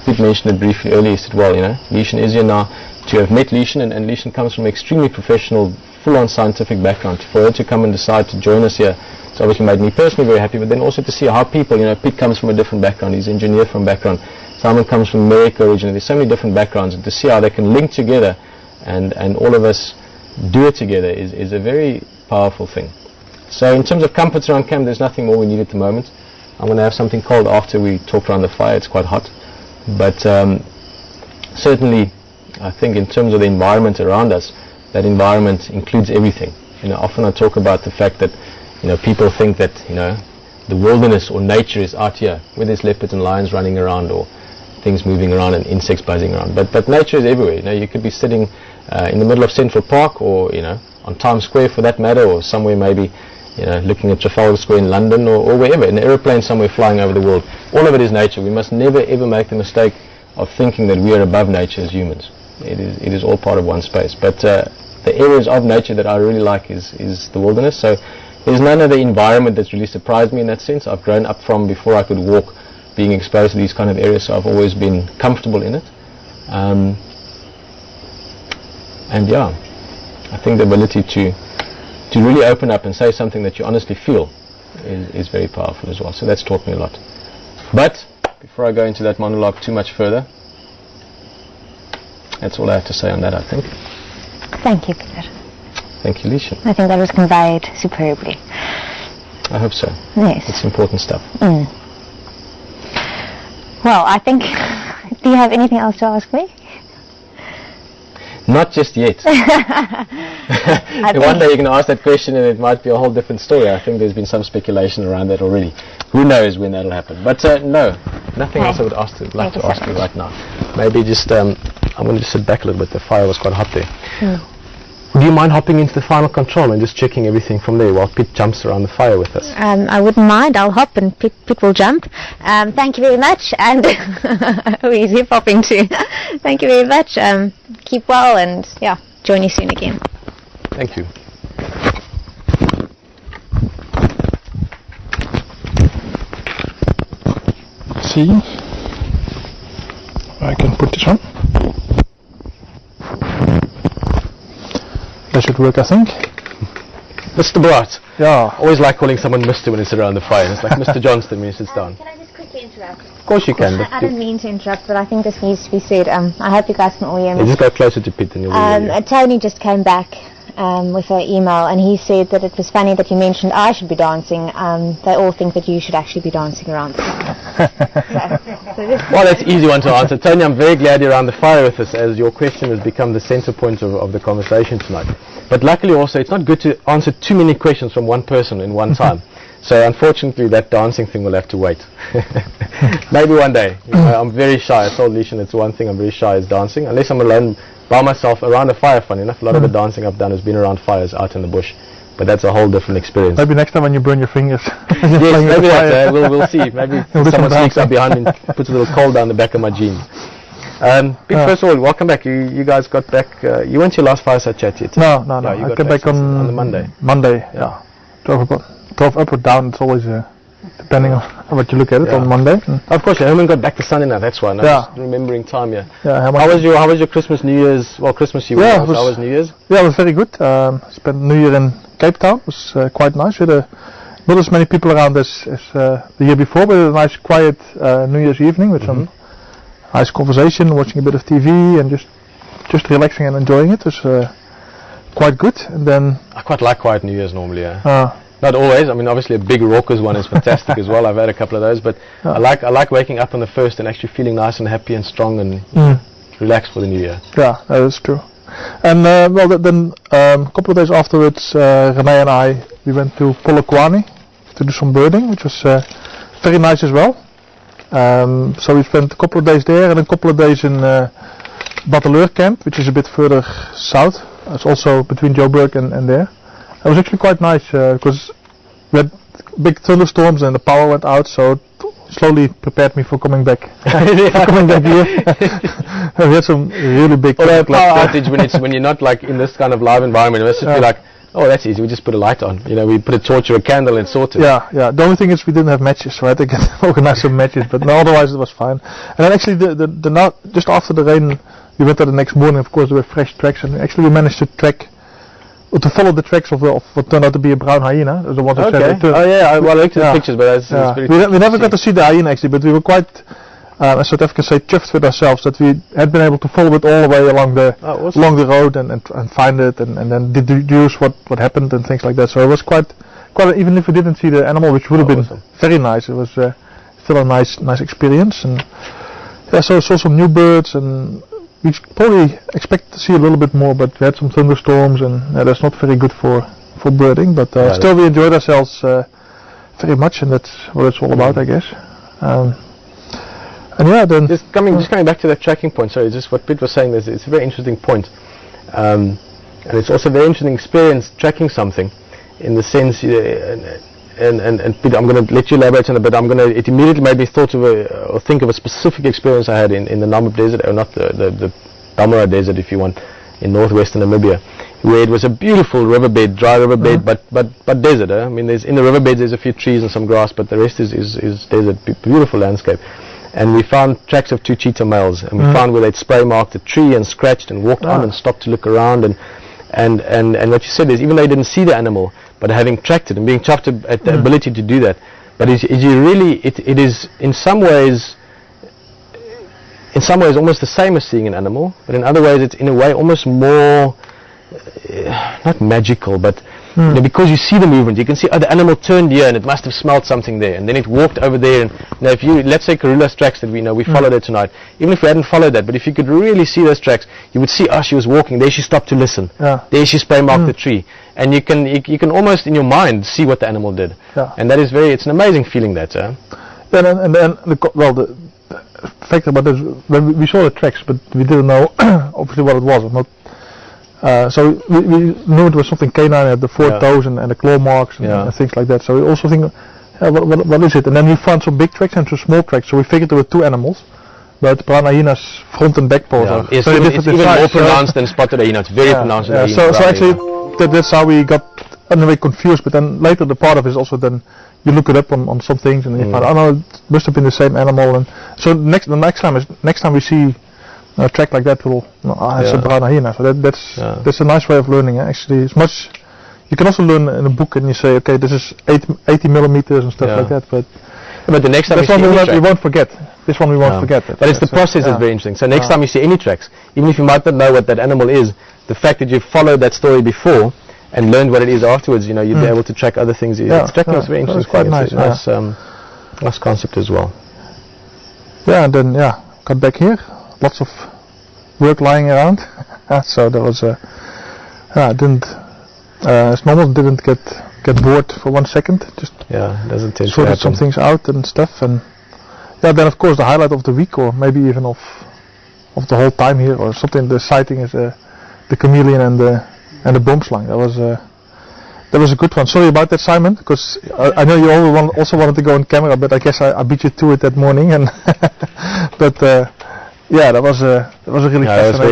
Pete mentioned it briefly earlier. He said, well, Leishan is here now. To have met Leishan, and Leishan comes from an extremely professional, full-on scientific background. For her to come and decide to join us here, it's obviously made me personally very happy, but then also to see how people, Pete comes from a different background. He's an engineer from background. Simon comes from America originally. There's so many different backgrounds, and to see how they can link together and all of us do it together is a very powerful thing. So in terms of comforts around camp, there's nothing more we need at the moment. I'm going to have something cold after we talk around the fire. It's quite hot. But certainly, I think in terms of the environment around us, that environment includes everything. Often I talk about the fact that, people think that, the wilderness or nature is out here, where there's leopards and lions running around or things moving around and insects buzzing around. But nature is everywhere. You could be sitting in the middle of Central Park or, on Times Square for that matter, or somewhere maybe, looking at Trafalgar Square in London or wherever, in an aeroplane somewhere flying over the world. All of it is nature. We must never ever make the mistake of thinking that we are above nature as humans. It is all part of one space. But the areas of nature that I really like is the wilderness. So there's none of the environment that's really surprised me in that sense. I've grown up from before I could walk, being exposed to these kind of areas, so I've always been comfortable in it. And yeah, I think the ability to really open up and say something that you honestly feel is very powerful as well. So that's taught me a lot. But before I go into that monologue too much further, that's all I have to say on that, I think. Thank you, Peter. Thank you, Leishan. I think that was conveyed superbly. I hope so. Yes. It's important stuff. Well, I think, do you have anything else to ask me? Not just yet. One day you can ask that question and it might be a whole different story. I think there's been some speculation around that already. Who knows when that'll happen. But no, nothing else I would like to ask you right now. Maybe just, I'm going to just sit back a little bit. The fire was quite hot there. Do you mind hopping into the final control and just checking everything from there while Pete jumps around the fire with us? I wouldn't mind. I'll hop and Pete will jump. Thank you very much. And he's hip hopping too. Thank you very much. Keep well and join you soon again. Thank you. See, I can put this on. That should work, I think. Mr. Bright. Yeah. Always like calling someone Mr. when it's around the fire. It's like Mr. Johnston when he sits down. Can I just quickly interrupt? Of course you can. I don't mean to interrupt, but I think this needs to be said. I hope you guys can all hear me. Just go closer to Pete and you'll hear you. Tony just came back with an email and he said that it was funny that you mentioned I should be dancing. They all think that you should actually be dancing around the fire. Well, that's an easy one to answer. Tony, I'm very glad you're around the fire with us, as your question has become the center point of the conversation tonight. But luckily also, it's not good to answer too many questions from one person in one time. So unfortunately, that dancing thing will have to wait. Maybe one day. I'm very shy. I told Leishan it's one thing I'm very shy is dancing. Unless I'm alone by myself around a fire, funny enough. A lot of the dancing I've done has been around fires out in the bush. But that's a whole different experience. Maybe next time when you burn your fingers. Yes, maybe that's we'll see. Maybe someone sneaks up behind me and puts a little coal down the back of my jeans. First of all, welcome back. You guys got back. You went to your last Fireside Chat yet? No. You I came back on the Monday. Monday, yeah. Drove up or down. It's always depending on what you look at it on Monday. Of course, you haven't got back to Sunday now. That's why. I'm just remembering time. Yeah. How was your Christmas, New Year's? Well, Christmas Eve. How was New Year's? Yeah, it was very good. Spent New Year in Cape Town. It was quite nice. We had not as many people around as the year before, but a nice quiet New Year's evening with some nice conversation, watching a bit of TV, and just relaxing and enjoying it. It was quite good. And then I quite like quiet New Year's normally. Not always. I mean, obviously a big raucous one is fantastic as well. I've had a couple of those, but I like waking up on the first and actually feeling nice and happy and strong and relaxed for the new year. Yeah, that is true. And then a couple of days afterwards, Renee and I went to Polokwane to do some birding, which was very nice as well. So we spent a couple of days there and a couple of days in Bateleur camp, which is a bit further south. It's also between Joburg and there. It was actually quite nice because we had big thunderstorms and the power went out, so it slowly prepared me for coming back. Coming back here. We had some really big power outage when you're not like in this kind of live environment. It must just be like Oh, that's easy. We just put a light on. You know, we put a torch or a candle and sorted. Yeah. The only thing is we didn't have matches, so I had to organize some matches. But no, otherwise it was fine. And then actually, the night just after the rain, we went there the next morning. Of course, there were fresh tracks, and actually we managed to follow the tracks of what turned out to be a brown hyena. The one that Okay. Oh yeah. Well, I looked at the pictures, but it's pretty we never got to see the hyena actually, but we were quite, as South Africans say, chuffed with ourselves that we had been able to follow it all the way along the road and find it and then deduce what happened and things like that. So it was quite even if we didn't see the animal, which would have been very nice, it was still a nice experience. And so saw some new birds, and we probably expect to see a little bit more, but we had some thunderstorms, and that's not very good for birding. But still, we enjoyed ourselves very much, and that's what it's all about, I guess. And then just coming back to that tracking point. Sorry, just what Piet was saying. It's a very interesting point, and it's also a very interesting experience tracking something, in the sense. And Piet, I'm going to let you elaborate on it, but it immediately made me think of a specific experience I had in the Namib Desert, or not the Damara Desert, if you want, in northwestern Namibia, where it was a beautiful riverbed, dry riverbed, but desert. I mean, in the riverbeds there's a few trees and some grass, but the rest is desert, beautiful landscape. And we found tracks of 2 cheetah males, and we found where they'd spray marked a tree and scratched and walked on and stopped to look around, and what you said is, even though they didn't see the animal, but having tracked it and being chuffed at the ability to do that, but it is in some ways almost the same as seeing an animal, but in other ways it's in a way almost more not magical, but you know, because you see the movement, you can see, the animal turned here and it must have smelled something there, and then it walked over there. And if you, let's say Karula's tracks that we followed it tonight, even if we hadn't followed that, but if you could really see those tracks, you would see, she was walking, there she stopped to listen, there she spray marked the tree, and you can almost in your mind see what the animal did, and that is it's an amazing feeling, that. And the fact about this, when we saw the tracks, but we didn't know obviously what it was, or not. So we knew it was something canine, had the 4 toes and the claw marks and things like that. So we also think, what is it? And then we found some big tracks and some small tracks. So we figured there were 2 animals, but brown hyena's front and back paws are it's very different in even size. More pronounced than spotted hyena. It's very pronounced. So actually, that's how we got in a way confused. But then later the part of it is also then you look it up on some things and you find, it must have been the same animal. And so next time we see a track like that, it's a brown hyena. So that's a nice way of learning. Actually, it's much. You can also learn in a book and you say, okay, this is 80 millimeters and stuff like that. But the next time we won't forget. This one we won't forget. But it's the process that's very interesting. So next time you see any tracks, even if you might not know what that animal is, the fact that you've followed that story before and learned what it is afterwards, you'll be able to track other things. Tracking is very interesting. It's quite nice. Nice concept as well. Yeah, and then got back here. Lots of work lying around, so there was as normal, didn't get bored for 1 second. Just doesn't tend sorted some things out and stuff, and then of course the highlight of the week, or maybe even of the whole time here, or something. The sighting is the chameleon and the boomslang. That was a good one. Sorry about that, Simon, because I know you also wanted to go on camera, but I guess I beat you to it that morning, and but. That was a really fascinating.